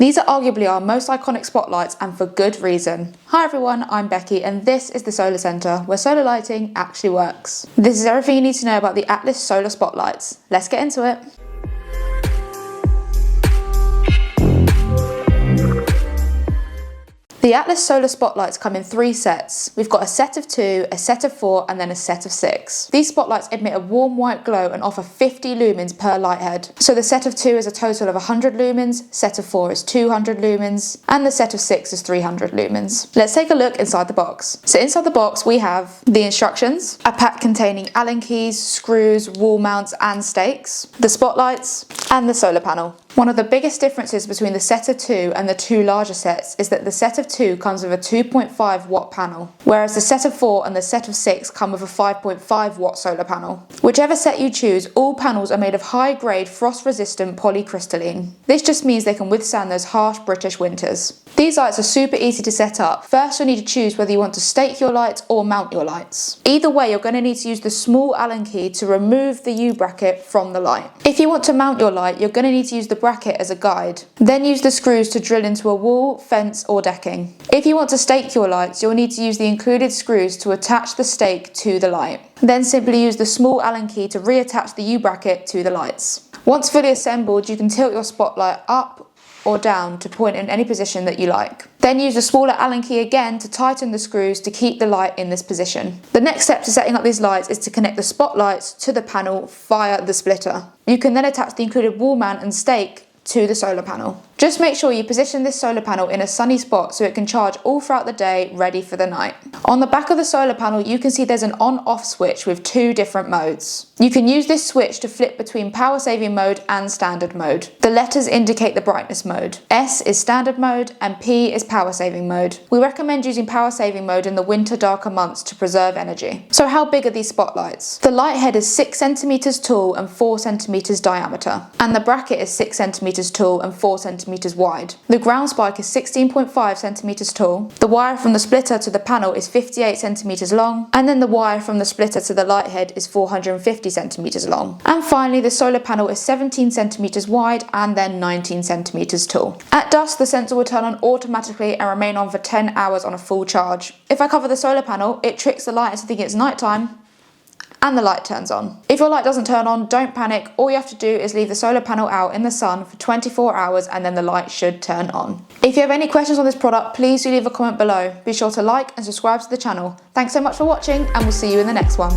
These are arguably our most iconic spotlights, and for good reason. Hi everyone, I'm Becky and this is the SolarCentre, where solar lighting actually works. This is everything you need to know about the Atlas solar spotlights. Let's get into it. The Atlas solar spotlights come in 3 sets. We've got a set of 2, a set of 4 and then a set of 6. These spotlights emit a warm white glow and offer 50 lumens per light head. So the set of 2 is a total of 100 lumens, set of 4 is 200 lumens and the set of 6 is 300 lumens. Let's take a look inside the box. So inside the box we have the instructions, a pack containing Allen keys, screws, wall mounts and stakes, the spotlights and the solar panel. One of the biggest differences between the set of 2 and the 2 larger sets is that the set of 2 comes with a 2.5 watt panel, whereas the set of 4 and the set of 6 come with a 5.5 watt solar panel. Whichever set you choose, all panels are made of high grade frost resistant polycrystalline. This just means they can withstand those harsh British winters. These lights are super easy to set up. First you'll need to choose whether you want to stake your lights or mount your lights. Either way you're going to need to use the small Allen key to remove the U bracket from the light. If you want to mount your light, you're going to need to use the bracket as a guide. Then use the screws to drill into a wall, fence or decking. If you want to stake your lights, you'll need to use the included screws to attach the stake to the light. Then simply use the small Allen key to reattach the U bracket to the lights. Once fully assembled, you can tilt your spotlight up or down to point in any position that you like. Then use the smaller Allen key again to tighten the screws to keep the light in this position. The next step to setting up these lights is to connect the spotlights to the panel via the splitter. You can then attach the included wall mount and stake to the solar panel. Just make sure you position this solar panel in a sunny spot so it can charge all throughout the day, ready for the night. On the back of the solar panel you can see there's an on-off switch with 2 different modes. You can use this switch to flip between power saving mode and standard mode. The letters indicate the brightness mode. S is standard mode and P is power saving mode. We recommend using power saving mode in the winter darker months to preserve energy. So how big are these spotlights? The light head is 6 cm tall and 4 cm diameter, and the bracket is 6 cm tall and 4 cm wide. The ground spike is 16.5 cm tall. The wire from the splitter to the panel is 58 cm long, and then the wire from the splitter to the light head is 450 cm long. And finally the solar panel is 17 cm wide and then 19 cm tall. At dusk the sensor will turn on automatically and remain on for 10 hours on a full charge. If I cover the solar panel, it tricks the light into thinking it's nighttime and the light turns on. If your light doesn't turn on, don't panic. All you have to do is leave the solar panel out in the sun for 24 hours and then the light should turn on. If you have any questions on this product, please do leave a comment below. Be sure to like and subscribe to the channel. Thanks so much for watching and we'll see you in the next one.